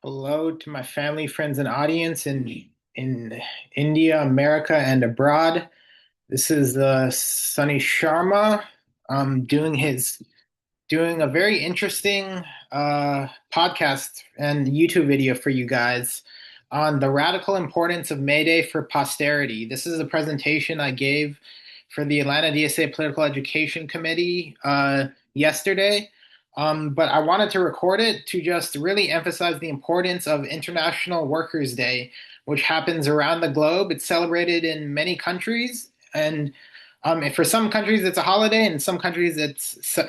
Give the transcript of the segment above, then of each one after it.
Hello to my family, friends, and audience in India, America, and abroad. This is Sunny Sharma doing a very interesting podcast and YouTube video for you guys on the radical importance of May Day for posterity. This is a presentation I gave for the Atlanta DSA Political Education Committee yesterday. But I wanted to record it to just really emphasize the importance of International Workers' Day, which happens around the globe. It's celebrated in many countries, and for some countries it's a holiday, and in some countries it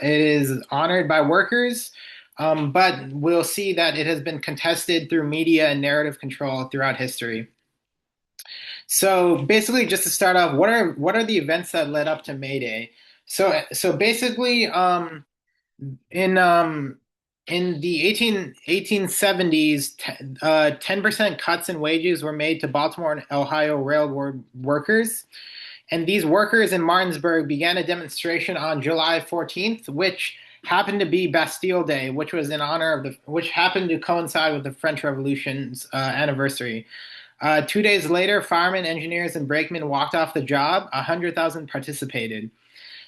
is honored by workers. But we'll see that it has been contested through media and narrative control throughout history. So basically, just to start off, what are the events that led up to May Day? So basically, in the 1870s, 10% cuts in wages were made to Baltimore and Ohio railroad workers. And these workers in Martinsburg began a demonstration on July 14th, which happened to be Bastille Day, which was in honor of which happened to coincide with the French Revolution's anniversary. 2 days later, firemen, engineers, and brakemen walked off the job. 100,000 participated.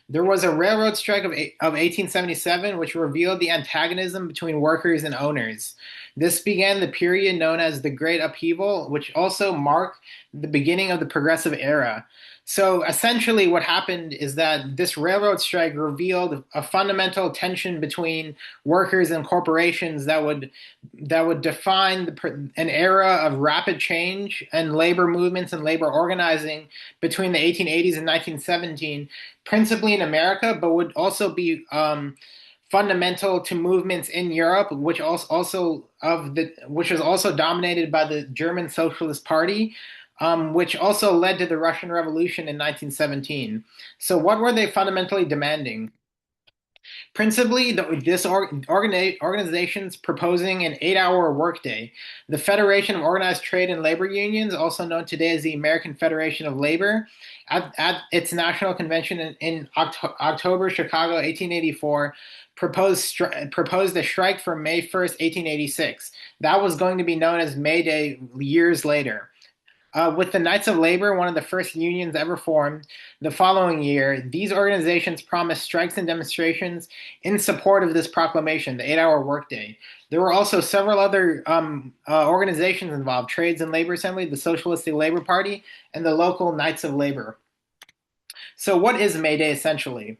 There was a railroad strike of 1877, which revealed the antagonism between workers and owners. This began the period known as the Great Upheaval, which also marked the beginning of the Progressive Era. So essentially, what happened is that this railroad strike revealed a fundamental tension between workers and corporations that would define an era of rapid change and labor movements and labor organizing between the 1880s and 1917, principally in America, but would also be fundamental to movements in Europe, which was also dominated by the German Socialist Party, which also led to the Russian Revolution in 1917. So, what were they fundamentally demanding? Principally, organizations proposing an 8-hour workday. The Federation of Organized Trade and Labor Unions, also known today as the American Federation of Labor, at its national convention in October, Chicago, 1884, proposed a strike for May 1st, 1886. That was going to be known as May Day years later. With the Knights of Labor, one of the first unions ever formed, the following year, these organizations promised strikes and demonstrations in support of this proclamation, the 8-hour workday. There were also several other organizations involved: Trades and Labor Assembly, the Socialistic Labor Party, and the local Knights of Labor. So, what is May Day essentially?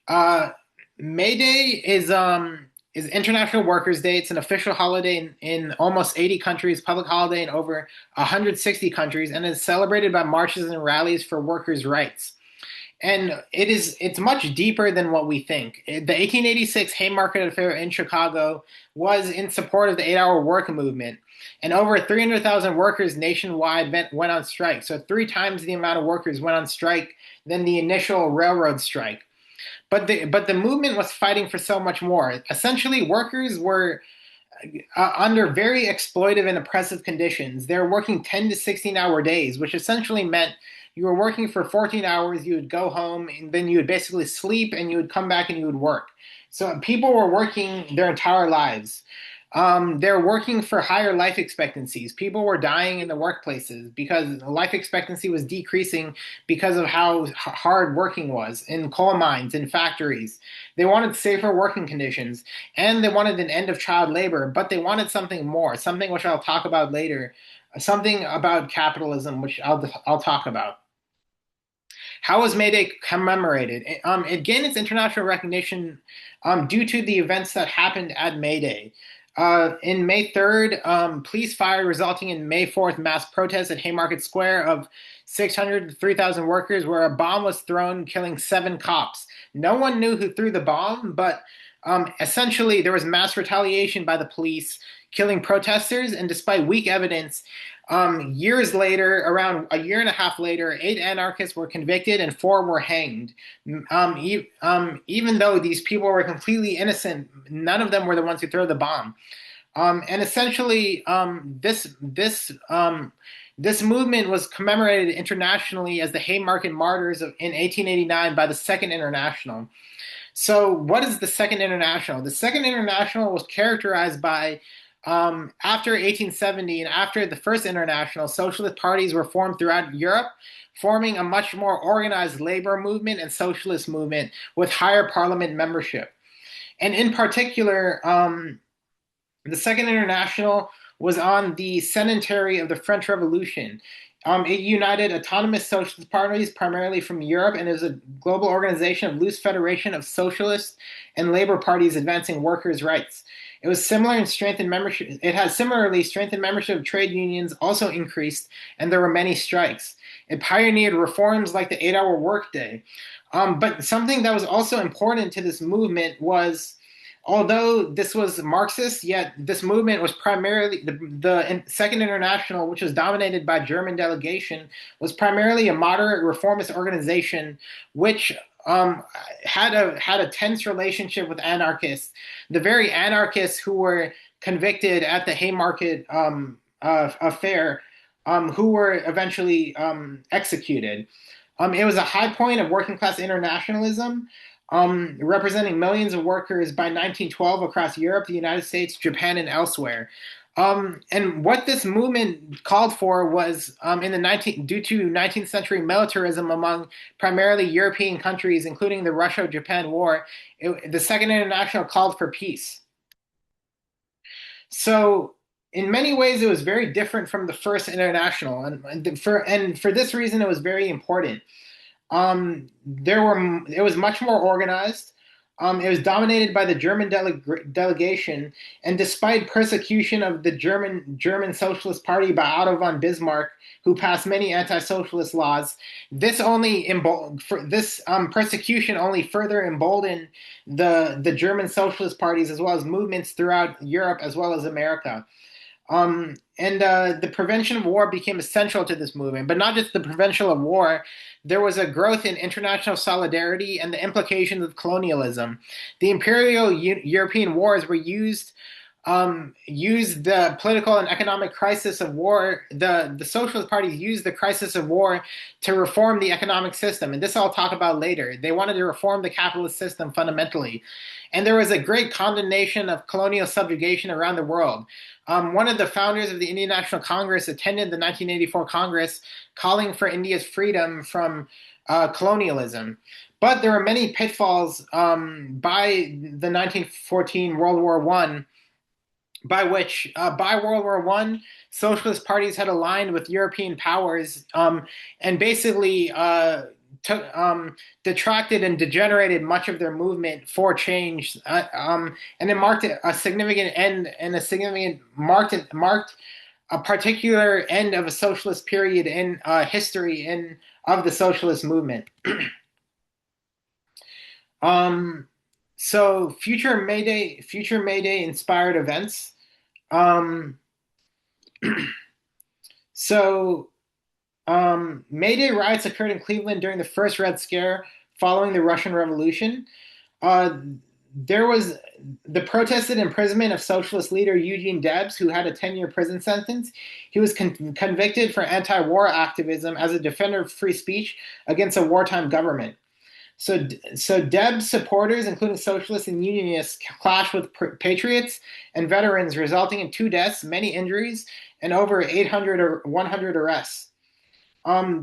Uh, May Day is International Workers' Day. It's an official holiday in almost 80 countries, public holiday in over 160 countries, and is celebrated by marches and rallies for workers' rights. And it's much deeper than what we think. The 1886 Haymarket Affair in Chicago was in support of the 8-hour work movement. And over 300,000 workers nationwide went on strike. So 3 times the amount of workers went on strike than the initial railroad strike. But the movement was fighting for so much more. Essentially, workers were under very exploitive and oppressive conditions. They were working 10 to 16-hour days, which essentially meant you were working for 14 hours, you would go home, and then you would basically sleep, and you would come back and you would work. So people were working their entire lives. They're working for higher life expectancies. People were dying in the workplaces because life expectancy was decreasing because of how hard working was in coal mines, in factories. They wanted safer working conditions, and they wanted an end of child labor, but they wanted something more, something which I'll talk about later, something about capitalism, which I'll talk about. How was May Day commemorated? It gained its international recognition due to the events that happened at May Day. In May 3rd, police fire resulting in May 4th mass protests at Haymarket Square of 600 to 3,000 workers, where a bomb was thrown, killing 7 cops. No one knew who threw the bomb, but essentially there was mass retaliation by the police, killing protesters, and despite weak evidence, years later, around a year and a half later, 8 anarchists were convicted and 4 were hanged. Even though these people were completely innocent, none of them were the ones who threw the bomb. And essentially, this movement was commemorated internationally as the Haymarket Martyrs in 1889 by the Second International. So, what is the Second International? The Second International was characterized by after 1870 and after the First International, socialist parties were formed throughout Europe, forming a much more organized labor movement and socialist movement with higher parliament membership. And in particular, the Second International was on the centenary of the French Revolution. It united autonomous socialist parties primarily from Europe and is a global organization of loose federation of socialist and labor parties advancing workers' rights. It was similar in strength and membership. It had similarly strength and membership of trade unions also increased, and there were many strikes. It pioneered reforms like the 8-hour workday. But something that was also important to this movement was, although this was Marxist, yet this movement was primarily the Second International, which was dominated by German delegation, was primarily a moderate reformist organization, which had a tense relationship with anarchists, the very anarchists who were convicted at the Haymarket affair, who were eventually executed. It was a high point of working class internationalism, representing millions of workers by 1912 across Europe, the United States, Japan, and elsewhere. And what this movement called for was, due to 19th century militarism among primarily European countries, including the Russia-Japan War, the Second International called for peace. So, in many ways, it was very different from the First International, and for this reason, it was very important. It was much more organized. It was dominated by the German delegation, and despite persecution of the German Socialist Party by Otto von Bismarck, who passed many anti-socialist laws, this persecution only further emboldened the German socialist parties as well as movements throughout Europe as well as America. The prevention of war became essential to this movement, but not just the prevention of war. There was a growth in international solidarity and the implications of colonialism. The imperial European wars were used the political and economic crisis of war. The socialist parties used the crisis of war to reform the economic system, and this I'll talk about later. They wanted to reform the capitalist system fundamentally. And there was a great condemnation of colonial subjugation around the world. One of the founders of the Indian National Congress attended the 1984 Congress calling for India's freedom from colonialism. But there were many pitfalls by the 1914 World War I, by World War I, socialist parties had aligned with European powers and basically detracted and degenerated much of their movement for change, and it marked a significant end and marked a particular end of a socialist period in history of the socialist movement. So future May Day inspired events. May Day riots occurred in Cleveland during the first Red Scare following the Russian Revolution. There was the protested imprisonment of socialist leader Eugene Debs, who had a 10-year prison sentence. He was convicted for anti-war activism as a defender of free speech against a wartime government. So Debs supporters, including socialists and unionists, clashed with patriots and veterans, resulting in 2 deaths, many injuries, and over 800 or 100 arrests.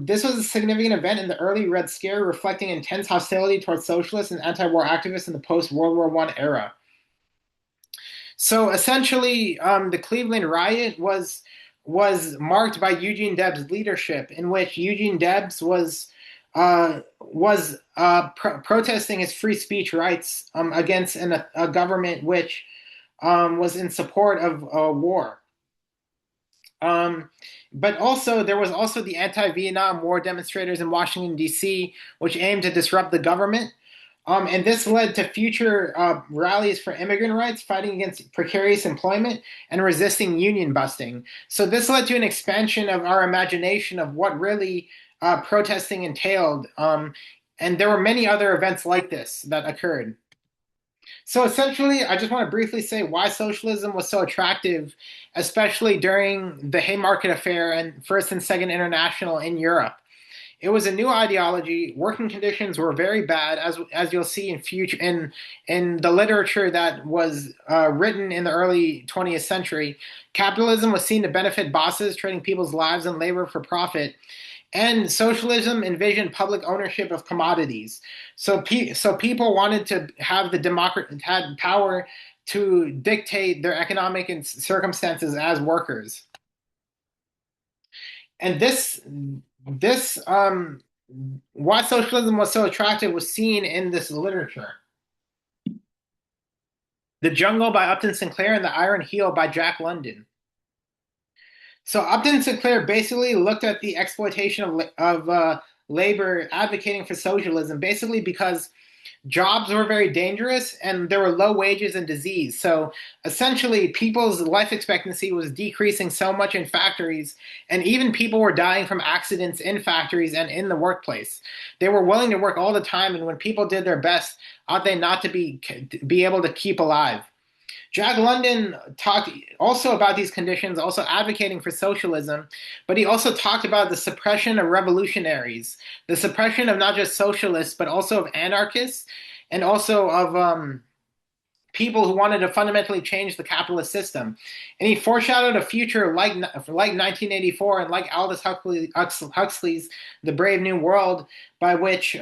This was a significant event in the early Red Scare, reflecting intense hostility towards socialists and anti-war activists in the post-World War I era. So essentially, the Cleveland riot was marked by Eugene Debs' leadership, in which Eugene Debs was protesting his free speech rights against a government which was in support of war. But also, there was also the anti-Vietnam War demonstrators in Washington, D.C., which aimed to disrupt the government. And this led to future rallies for immigrant rights, fighting against precarious employment, and resisting union busting. So this led to an expansion of our imagination of what really protesting entailed. And there were many other events like this that occurred. So essentially, I just want to briefly say why socialism was so attractive, especially during the Haymarket Affair and First and Second International in Europe. It was a new ideology. Working conditions were very bad, as you'll see in the literature that was written in the early 20th century. Capitalism was seen to benefit bosses trading people's lives and labor for profit, and socialism envisioned public ownership of commodities. So people wanted to have had power to dictate their economic circumstances as workers. And this why socialism was so attractive was seen in this literature. The Jungle by Upton Sinclair and The Iron Heel by Jack London. So Upton Sinclair basically looked at the exploitation of labor, advocating for socialism, basically because jobs were very dangerous and there were low wages and disease. So essentially, people's life expectancy was decreasing so much in factories, and even people were dying from accidents in factories and in the workplace. They were willing to work all the time, and when people did their best, ought they not to be able to keep alive? Jack London talked also about these conditions, also advocating for socialism, but he also talked about the suppression of revolutionaries, the suppression of not just socialists, but also of anarchists, and also of people who wanted to fundamentally change the capitalist system. And he foreshadowed a future like 1984 and like Aldous Huxley's The Brave New World, by which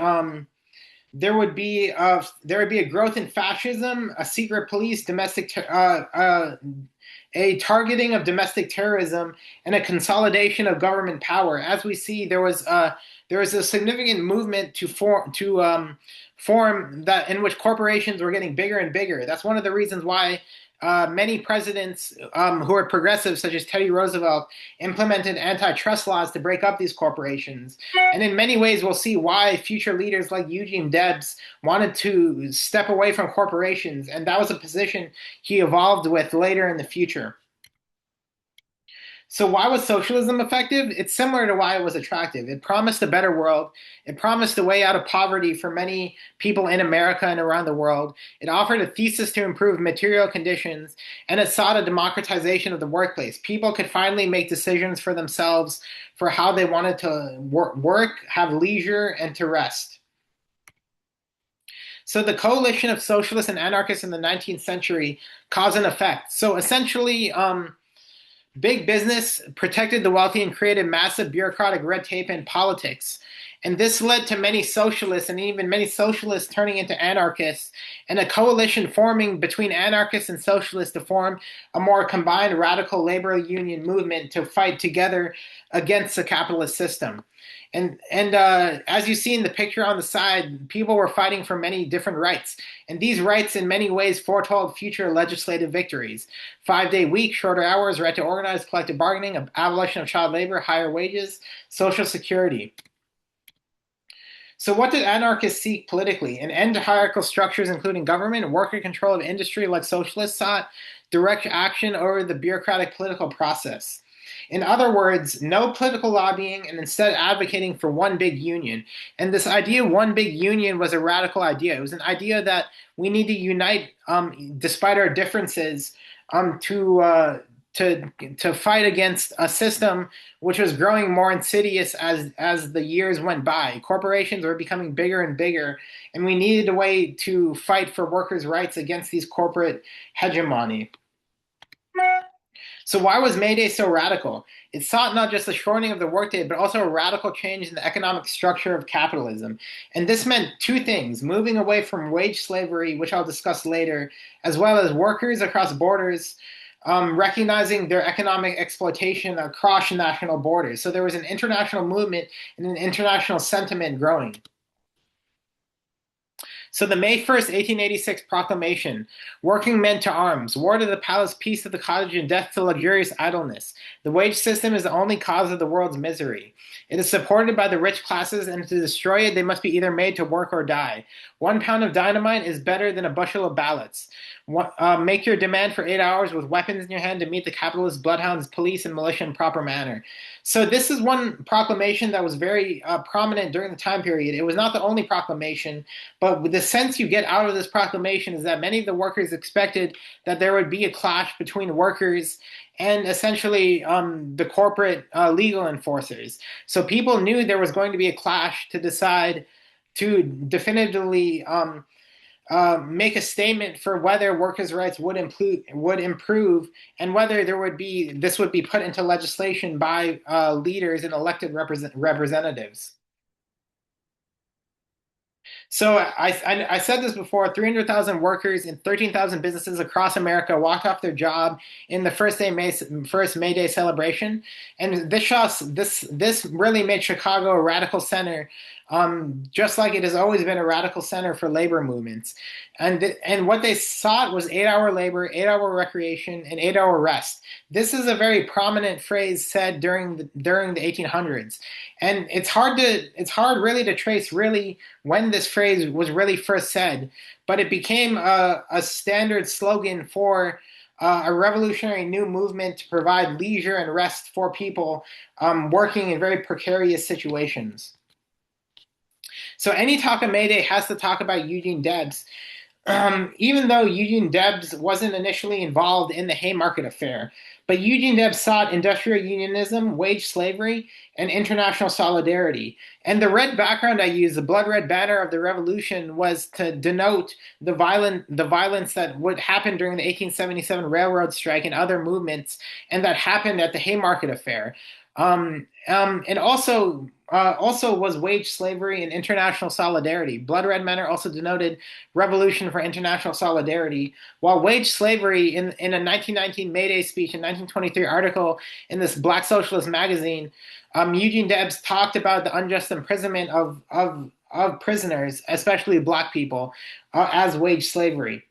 there would be a growth in fascism, a secret police, a targeting of domestic terrorism, and a consolidation of government power. As we see, there was a significant movement form that in which corporations were getting bigger and bigger. That's one of the reasons why many presidents who are progressive, such as Teddy Roosevelt, implemented antitrust laws to break up these corporations. And in many ways, we'll see why future leaders like Eugene Debs wanted to step away from corporations. And that was a position he evolved with later in the future. So why was socialism effective? It's similar to why it was attractive. It promised a better world. It promised a way out of poverty for many people in America and around the world. It offered a thesis to improve material conditions, and it sought a democratization of the workplace. People could finally make decisions for themselves for how they wanted to work, have leisure, and to rest. So the coalition of socialists and anarchists in the 19th century cause and effect. So essentially, big business protected the wealthy and created massive bureaucratic red tape in politics. And this led to many socialists and even many socialists turning into anarchists, and a coalition forming between anarchists and socialists to form a more combined radical labor union movement to fight together against the capitalist system. And as you see in the picture on the side, people were fighting for many different rights. And these rights in many ways foretold future legislative victories. 5-day week, shorter hours, right to organize, collective bargaining, abolition of child labor, higher wages, social security. So what did anarchists seek politically? An end to hierarchical structures, including government, worker control of industry like socialists sought, direct action over the bureaucratic political process. In other words, no political lobbying, and instead advocating for one big union. And this idea, one big union, was a radical idea. It was an idea that we need to unite, despite our differences, to fight against a system which was growing more insidious as the years went by. Corporations were becoming bigger and bigger, and we needed a way to fight for workers' rights against these corporate hegemony. So why was May Day so radical? It sought not just the shortening of the workday, but also a radical change in the economic structure of capitalism. And this meant two things: moving away from wage slavery, which I'll discuss later, as well as workers across borders recognizing their economic exploitation across national borders. So there was an international movement and an international sentiment growing. So the May 1st, 1886 proclamation: working men to arms, war to the palace, peace to the cottage, and death to luxurious idleness. The wage system is the only cause of the world's misery. It is supported by the rich classes, and to destroy it, they must be either made to work or die. 1 pound of dynamite is better than a bushel of ballots. Make your demand for 8 hours with weapons in your hand to meet the capitalist bloodhounds, police, and militia in proper manner. So this is one proclamation that was very prominent during the time period. It was not the only proclamation, but with this sense you get out of this proclamation is that many of the workers expected that there would be a clash between workers and essentially the corporate legal enforcers. So people knew there was going to be a clash to decide to definitively make a statement for whether workers' rights would improve, and whether this would be put into legislation by leaders and elected representatives. So I said this before: 300,000 workers in 13,000 businesses across America walked off their job in the first May Day celebration, and this really made Chicago a radical center, just like it has always been a radical center for labor movements. And what they sought was 8-hour labor, 8-hour recreation, and 8-hour rest. This is a very prominent phrase said during the 1800s, and it's hard really to trace really when this phrase was really first said, but it became a standard slogan for a revolutionary new movement to provide leisure and rest for people working in very precarious situations. So any talk of May Day has to talk about Eugene Debs, even though Eugene Debs wasn't initially involved in the Haymarket affair. But Eugene Debs sought industrial unionism, wage slavery, and international solidarity. And the red background I used, the blood red banner of the revolution, was to denote the violence that would happen during the 1877 railroad strike and other movements, and that happened at the Haymarket affair. And also was wage slavery and international solidarity. Blood Red Banner also denoted revolution for international solidarity, while wage slavery in a 1919 May Day speech and 1923 article in this Black Socialist magazine, Eugene Debs talked about the unjust imprisonment of prisoners, especially black people, as wage slavery.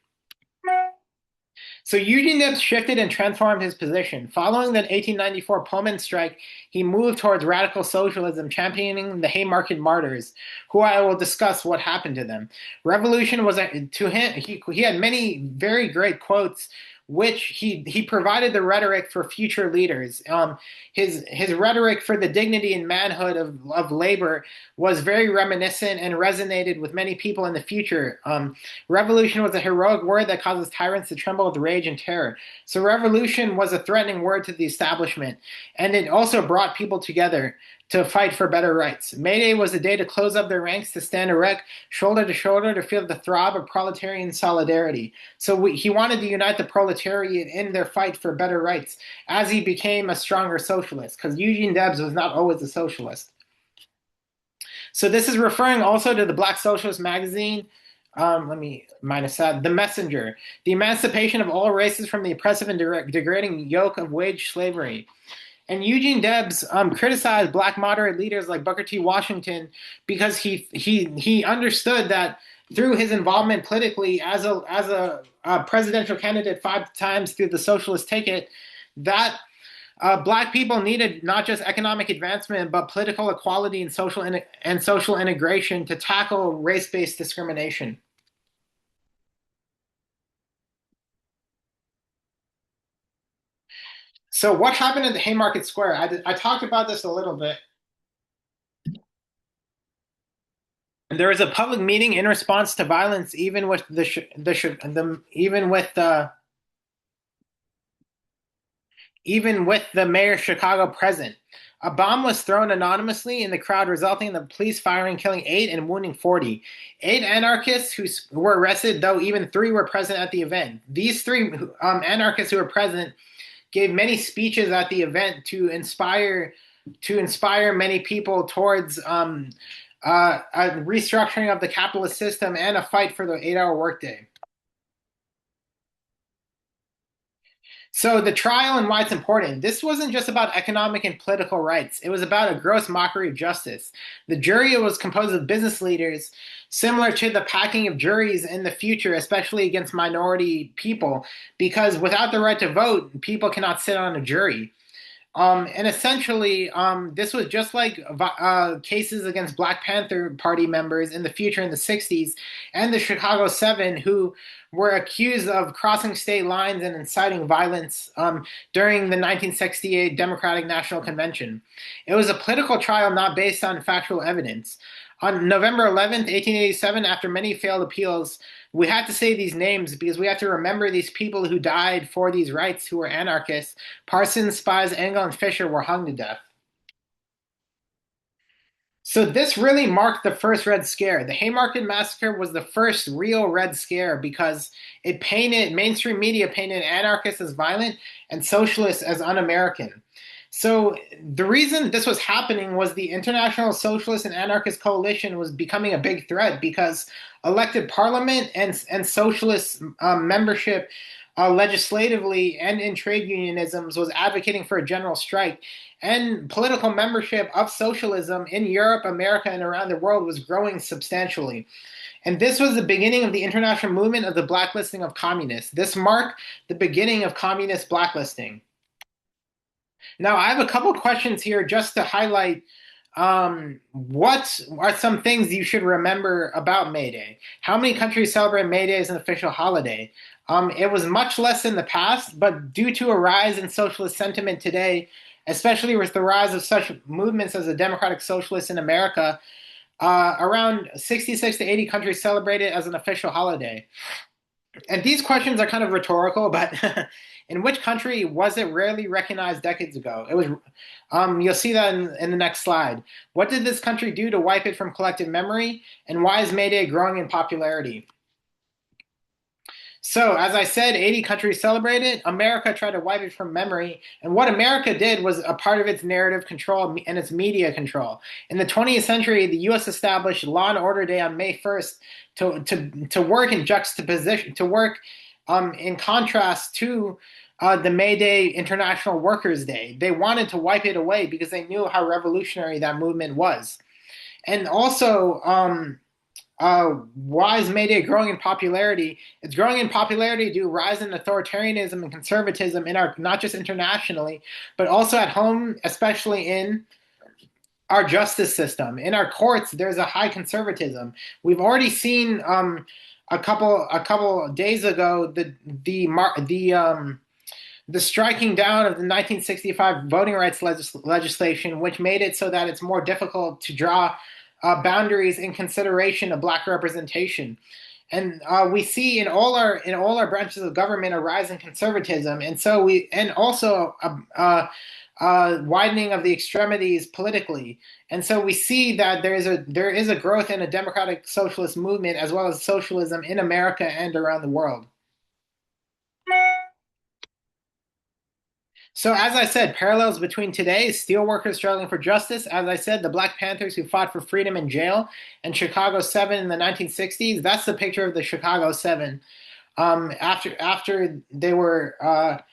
So Eugene Debs shifted and transformed his position. Following the 1894 Pullman strike, he moved towards radical socialism, championing the Haymarket martyrs, who I will discuss what happened to them. Revolution was to him. He had many very great quotes, which he provided the rhetoric for future leaders. His rhetoric for the dignity and manhood of labor was very reminiscent and resonated with many people in the future. Revolution was a heroic word that causes tyrants to tremble with rage and terror. So revolution was a threatening word to the establishment, and it also brought people together to fight for better rights. May Day was a day to close up their ranks, to stand erect, shoulder to shoulder, to feel the throb of proletarian solidarity. So he wanted to unite the proletariat in their fight for better rights as he became a stronger socialist, because Eugene Debs was not always a socialist. So this is referring also to the Black Socialist magazine. Let me minus that. The Messenger, the emancipation of all races from the oppressive and degrading yoke of wage slavery. And Eugene Debs criticized black moderate leaders like Booker T. Washington because he understood that through his involvement politically as a presidential candidate 5 times through the socialist ticket, that black people needed not just economic advancement but political equality and social integration to tackle race-based discrimination. So what happened at the Haymarket Square? I talked about this a little bit. There was a public meeting in response to violence, even with even with the mayor of Chicago present. A bomb was thrown anonymously in the crowd, resulting in the police firing, killing 8 and wounding 40. 8 anarchists who were arrested, though even 3 were present at the event. These 3 anarchists who were present gave many speeches at the event to inspire many people towards a restructuring of the capitalist system and a fight for the 8-hour workday. So the trial and why it's important. This wasn't just about economic and political rights. It was about a gross mockery of justice. The jury was composed of business leaders, similar to the packing of juries in the future, especially against minority people, because without the right to vote, people cannot sit on a jury. And essentially, this was just like cases against Black Panther Party members in the future in the 60s and the Chicago 7 who were accused of crossing state lines and inciting violence during the 1968 Democratic National Convention. It was a political trial not based on factual evidence. On November 11th, 1887, after many failed appeals, we had to say these names because we have to remember these people who died for these rights who were anarchists. Parsons, Spies, Engel, and Fisher were hung to death. So this really marked the first Red Scare. The Haymarket Massacre was the first real Red Scare because it painted mainstream media painted anarchists as violent and socialists as un-American. So the reason this was happening was the International Socialist and Anarchist Coalition was becoming a big threat because elected parliament and socialist membership legislatively and in trade unionisms was advocating for a general strike. And political membership of socialism in Europe, America, and around the world was growing substantially. And this was the beginning of the international movement of the blacklisting of communists. This marked the beginning of communist blacklisting. Now, I have a couple questions here just to highlight what are some things you should remember about May Day? How many countries celebrate May Day as an official holiday? It was much less in the past, but due to a rise in socialist sentiment today, especially with the rise of such movements as the Democratic Socialists in America, around 66 to 80 countries celebrate it as an official holiday. And these questions are kind of rhetorical, but in which country was it rarely recognized decades ago? It was. You'll see that in the next slide. What did this country do to wipe it from collective memory, and why is May Day growing in popularity? So, as I said, 80 countries celebrated. America tried to wipe it from memory. And what America did was a part of its narrative control and its media control. In the 20th century, the U.S. established Law and Order Day on May 1st to work in juxtaposition, to work in contrast to the May Day International Workers' Day. They wanted to wipe it away because they knew how revolutionary that movement was. And also, why is May Day growing in popularity? It's growing in popularity due to rise in authoritarianism and conservatism in our not just internationally, but also at home, especially in our justice system. In our courts, there's a high conservatism. We've already seen a couple days ago the striking down of the 1965 voting rights legislation, which made it so that it's more difficult to draw boundaries in consideration of black representation. And we see in all our branches of government a rise in conservatism, and also a widening of the extremities politically. And so we see that there is a growth in a democratic socialist movement as well as socialism in America and around the world. So as I said, parallels between today, steelworkers struggling for justice, as I said, the Black Panthers who fought for freedom in jail, and Chicago 7 in the 1960s. That's the picture of the Chicago 7. After they were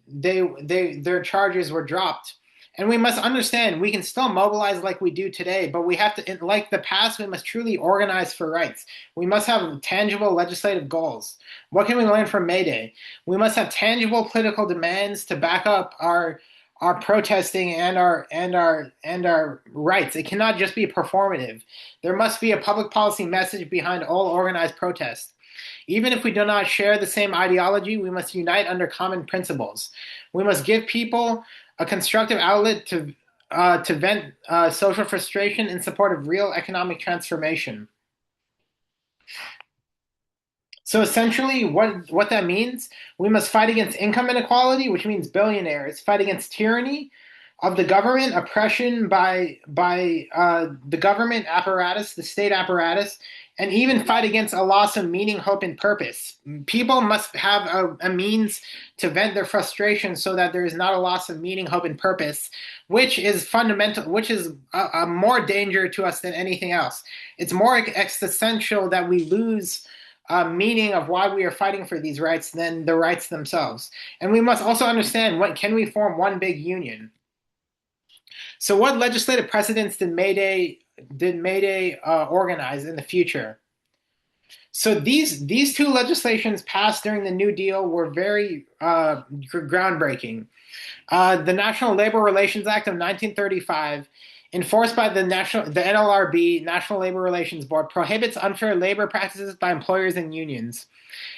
their charges were dropped. And we must understand we can still mobilize like we do today, but we have to, like the past, we must truly organize for rights. We must have tangible legislative goals. What can we learn from May Day? We must have tangible political demands to back up our protesting and our rights. It cannot just be performative. There must be a public policy message behind all organized protest. Even if we do not share the same ideology, we must unite under common principles. We must give people a constructive outlet to vent social frustration in support of real economic transformation. So essentially, what that means, we must fight against income inequality, which means billionaires, fight against tyranny of the government, oppression by the government apparatus, the state apparatus, and even fight against a loss of meaning, hope, and purpose. People must have a means to vent their frustration so that there is not a loss of meaning, hope, and purpose, which is fundamental, which is a more danger to us than anything else. It's more existential that we lose meaning of why we are fighting for these rights than the rights themselves. And we must also understand, can we form one big union? So what legislative precedents did May Day organize in the future? So these two legislations passed during the New Deal were very groundbreaking. The National Labor Relations Act of 1935, enforced by the NLRB, National Labor Relations Board, prohibits unfair labor practices by employers and unions.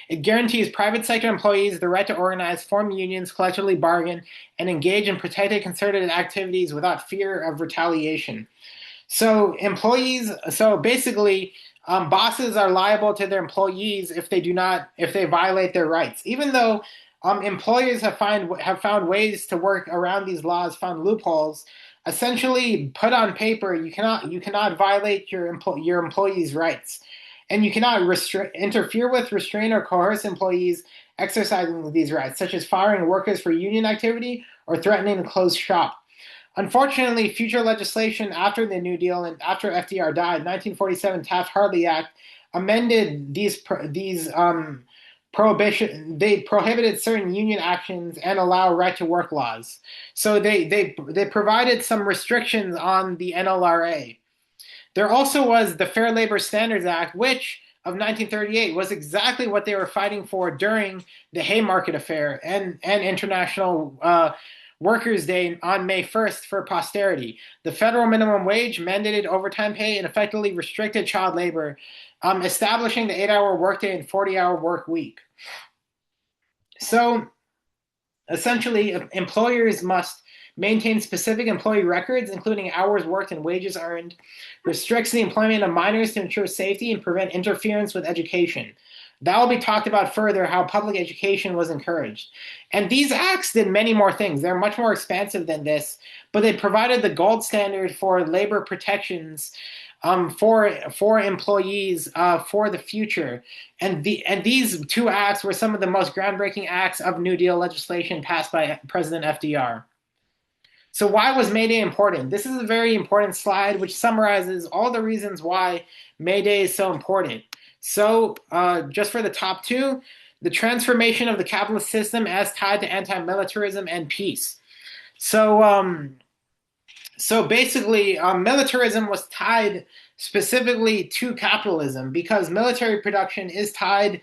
It guarantees private sector employees the right to organize, form unions, collectively bargain, and engage in protected concerted activities without fear of retaliation. So basically, bosses are liable to their employees if they violate their rights. Even though employers have found ways to work around these laws, found loopholes. Essentially, put on paper, you cannot violate your employees' rights, and you cannot interfere with, restrain, or coerce employees exercising these rights, such as firing workers for union activity or threatening to close shop. Unfortunately, future legislation after the New Deal and after FDR died, 1947 Taft-Hartley Act amended these prohibition. They prohibited certain union actions and allow right to work laws. So they provided some restrictions on the NLRA. There also was the Fair Labor Standards Act, which of 1938 was exactly what they were fighting for during the Haymarket Affair and International Workers' Day on May 1st for posterity. The federal minimum wage mandated overtime pay and effectively restricted child labor, establishing the 8-hour workday and 40-hour work week. So essentially, employers must maintain specific employee records, including hours worked and wages earned, restricts the employment of minors to ensure safety and prevent interference with education. That will be talked about further, how public education was encouraged. And these acts did many more things. They're much more expansive than this, but they provided the gold standard for labor protections for employees for the future. And these two acts were some of the most groundbreaking acts of New Deal legislation passed by President FDR. So why was May Day important? This is a very important slide which summarizes all the reasons why May Day is so important. So just for the top two, the transformation of the capitalist system as tied to anti-militarism and peace. So basically, militarism was tied specifically to capitalism because military production is tied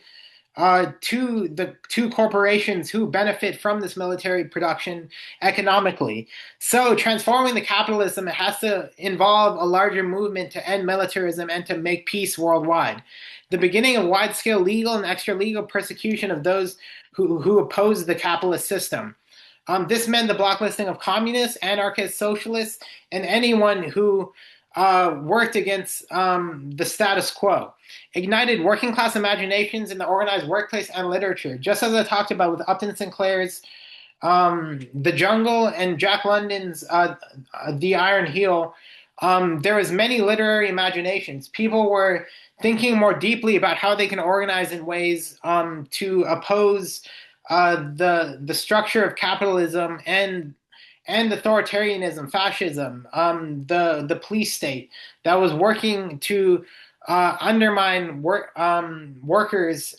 to the two corporations who benefit from this military production economically. So transforming the capitalism, it has to involve a larger movement to end militarism and to make peace worldwide. The beginning of wide-scale legal and extra-legal persecution of those who oppose the capitalist system. This meant the blacklisting of communists, anarchists, socialists, and anyone who worked against the status quo. Ignited working class imaginations in the organized workplace and literature, just as I talked about with Upton Sinclair's The Jungle and Jack London's The Iron Heel. There was many literary imaginations. People were thinking more deeply about how they can organize in ways to oppose the structure of capitalism and authoritarianism, fascism, the police state that was working to undermine workers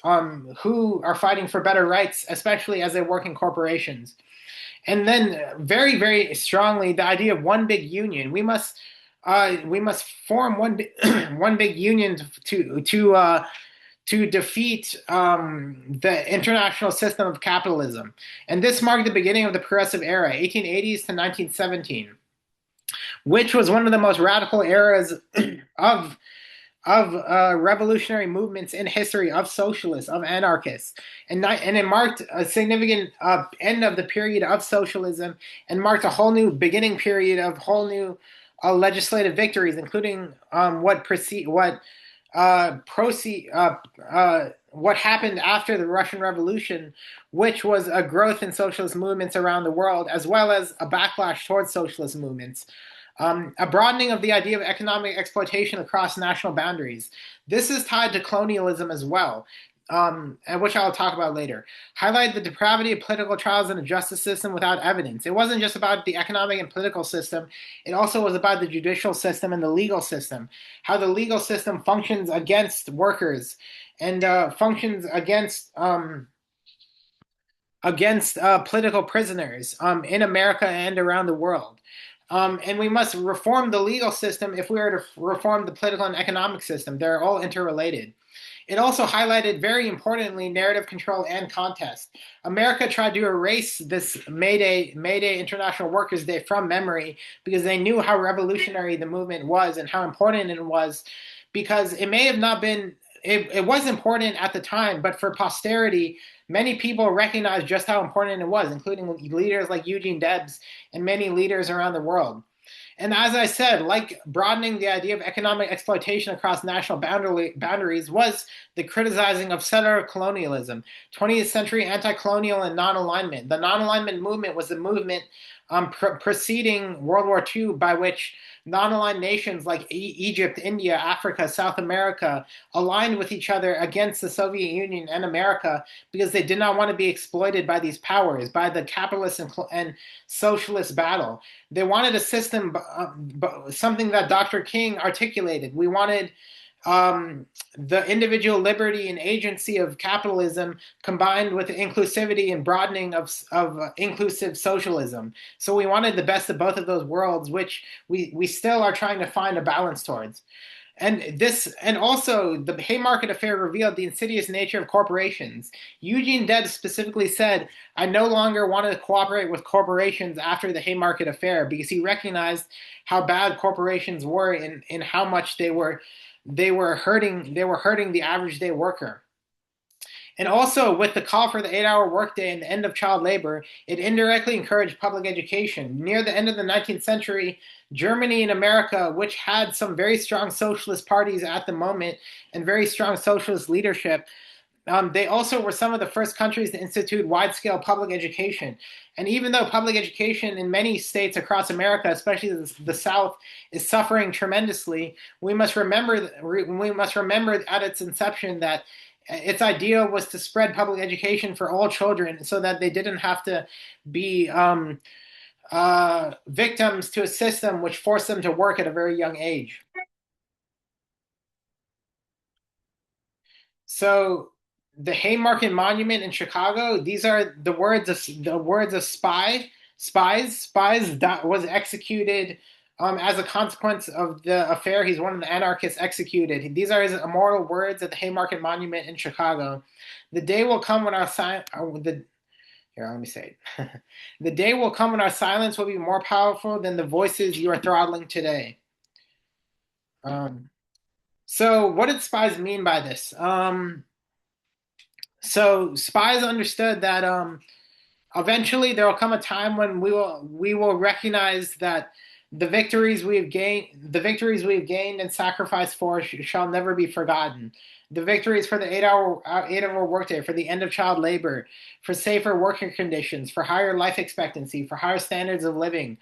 who are fighting for better rights, especially as they work in corporations. And then, very, very strongly, the idea of one big union. We must form one big union to defeat the international system of capitalism. And this marked the beginning of the progressive era, 1880s to 1917, which was one of the most radical eras of revolutionary movements in history, of socialists, of anarchists. And it marked a significant end of the period of socialism and marked a whole new beginning period of whole new legislative victories, including what happened after the Russian Revolution, which was a growth in socialist movements around the world, as well as a backlash towards socialist movements. A broadening of the idea of economic exploitation across national boundaries. This is tied to colonialism as well, and which I'll talk about later. Highlight the depravity of political trials in a justice system without evidence. It wasn't just about the economic and political system. It also was about the judicial system and the legal system. How the legal system functions against workers and functions against political prisoners in America and around the world. And we must reform the legal system if we are to reform the political and economic system. They're all interrelated. It also highlighted, very importantly, narrative control and contest. America tried to erase this May Day International Workers' Day from memory because they knew how revolutionary the movement was and how important it was, because it may have not been, it was important at the time, but for posterity, many people recognized just how important it was, including leaders like Eugene Debs and many leaders around the world. And as I said, like broadening the idea of economic exploitation across national boundaries was the criticizing of settler colonialism, 20th century anti-colonial and non-alignment. The non-alignment movement was the movement preceding World War II by which non-aligned nations like Egypt, India, Africa, South America aligned with each other against the Soviet Union and America because they did not want to be exploited by these powers, by the capitalist and socialist battle. They wanted a system, something that Dr. King articulated. We wanted the individual liberty and agency of capitalism combined with the inclusivity and broadening of inclusive socialism. So we wanted the best of both of those worlds, which we still are trying to find a balance towards. And also the Haymarket affair revealed the insidious nature of corporations. Eugene Debs specifically said, "I no longer wanted to cooperate with corporations after the Haymarket affair because he recognized how bad corporations were in how much they were hurting the average day worker." And also, with the call for the 8-hour workday and the end of child labor, it indirectly encouraged public education. Near the end of the 19th century, Germany and America, which had some very strong socialist parties at the moment and very strong socialist leadership, they also were some of the first countries to institute wide-scale public education. And even though public education in many states across America, especially the South, is suffering tremendously, we must remember at its inception that its idea was to spread public education for all children so that they didn't have to be victims to a system which forced them to work at a very young age. So the Haymarket Monument in Chicago, these are the words of spies that was executed as a consequence of the affair. He's one of the anarchists executed. These are his immortal words at the Haymarket Monument in Chicago. The day will come when our here, let me say it. The day will come when our silence will be more powerful than the voices you are throttling today. Um, so, what did spies mean by this? So spies understood that eventually there will come a time when we will recognize that the victories we have gained and sacrificed for shall never be forgotten. The victories for the 8-hour workday, for the end of child labor, for safer working conditions, for higher life expectancy, for higher standards of living,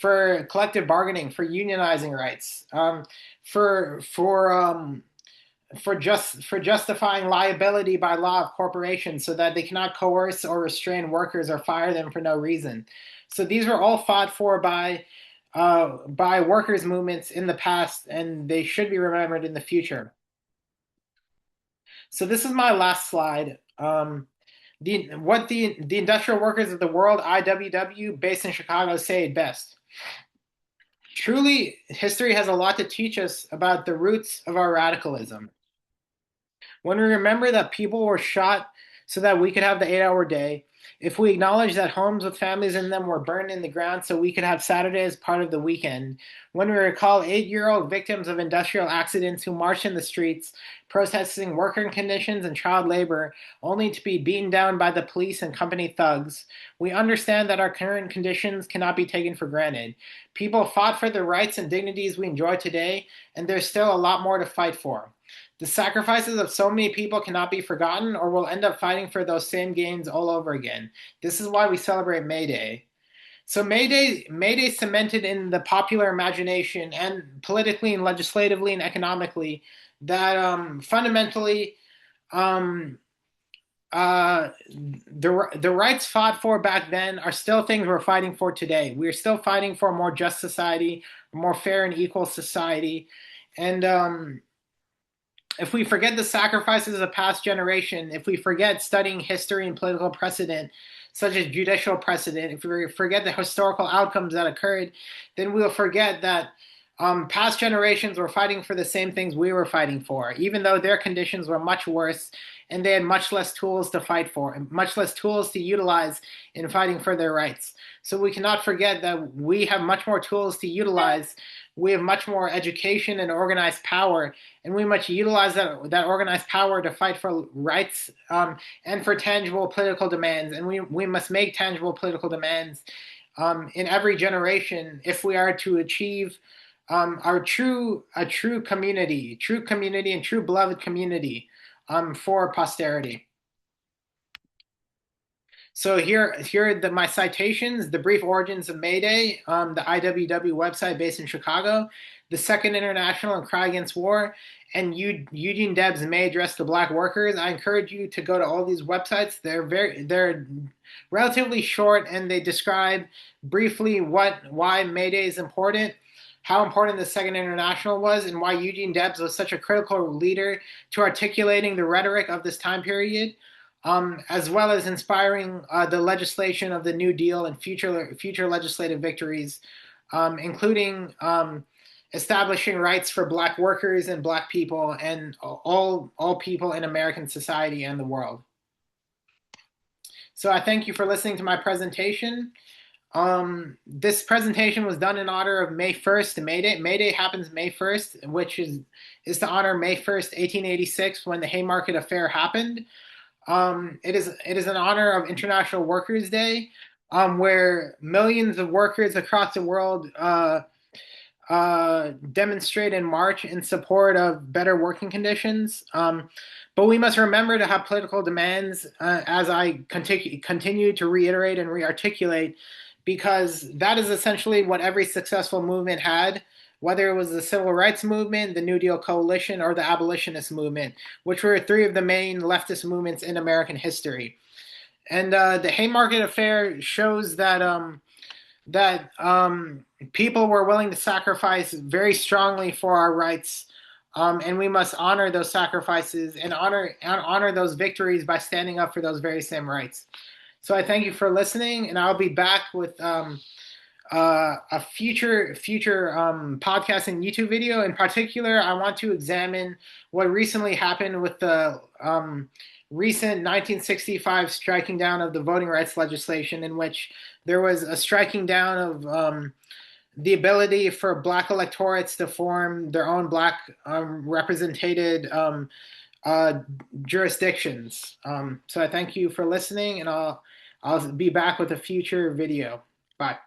for collective bargaining, for unionizing rights, for for for justifying liability by law of corporations so that they cannot coerce or restrain workers or fire them for no reason. So these were all fought for by workers' movements in the past, and they should be remembered in the future. So this is my last slide. The industrial workers of the world (IWW) based in Chicago say it best. Truly, history has a lot to teach us about the roots of our radicalism. When we remember that people were shot so that we could have the 8-hour day, if we acknowledge that homes with families in them were burned in the ground so we could have Saturday as part of the weekend, when we recall 8-year-old victims of industrial accidents who marched in the streets protesting working conditions and child labor only to be beaten down by the police and company thugs, we understand that our current conditions cannot be taken for granted. People fought for the rights and dignities we enjoy today, and there's still a lot more to fight for. The sacrifices of so many people cannot be forgotten, or we'll end up fighting for those same gains all over again. This is why we celebrate May Day. So May Day cemented in the popular imagination and politically and legislatively and economically that fundamentally um, the rights fought for back then are still things we're fighting for today. We're still fighting for a more just society, a more fair and equal society, and if we forget the sacrifices of past generation, if we forget studying history and political precedent, such as judicial precedent, if we forget the historical outcomes that occurred, then we'll forget that past generations were fighting for the same things we were fighting for, even though their conditions were much worse and they had much less tools to fight for, and much less tools to utilize in fighting for their rights. So we cannot forget that we have much more tools to utilize. We have much more education and organized power, and we must utilize that organized power to fight for rights and for tangible political demands. And we must make tangible political demands in every generation if we are to achieve our true community and true beloved community for posterity. So here are my citations: the brief origins of May Day, the IWW website based in Chicago, the Second International and Cry Against War, and Eugene Debs' May Address to Black Workers. I encourage you to go to all these websites. They're relatively short, and they describe briefly why May Day is important, how important the Second International was, and why Eugene Debs was such a critical leader to articulating the rhetoric of this time period, as well as inspiring the legislation of the New Deal and future legislative victories, including establishing rights for Black workers and Black people and all people in American society and the world. So I thank you for listening to my presentation. This presentation was done in honor of May 1st, May Day. May Day happens May 1st, which is to honor May 1st, 1886, when the Haymarket Affair happened. It is an honor of International Workers' Day, where millions of workers across the world demonstrate and march in support of better working conditions. But we must remember to have political demands, as I continue to reiterate and rearticulate, because that is essentially what every successful movement had, whether it was the Civil Rights Movement, the New Deal Coalition, or the Abolitionist Movement, which were three of the main leftist movements in American history. And the Haymarket Affair shows that people were willing to sacrifice very strongly for our rights, and we must honor those sacrifices and honor those victories by standing up for those very same rights. So I thank you for listening, and I'll be back with a future podcast and YouTube video. In particular, I want to examine what recently happened with the recent 1965 striking down of the voting rights legislation, in which there was a striking down of the ability for Black electorates to form their own Black represented jurisdictions. So I thank you for listening, and I'll be back with a future video. Bye.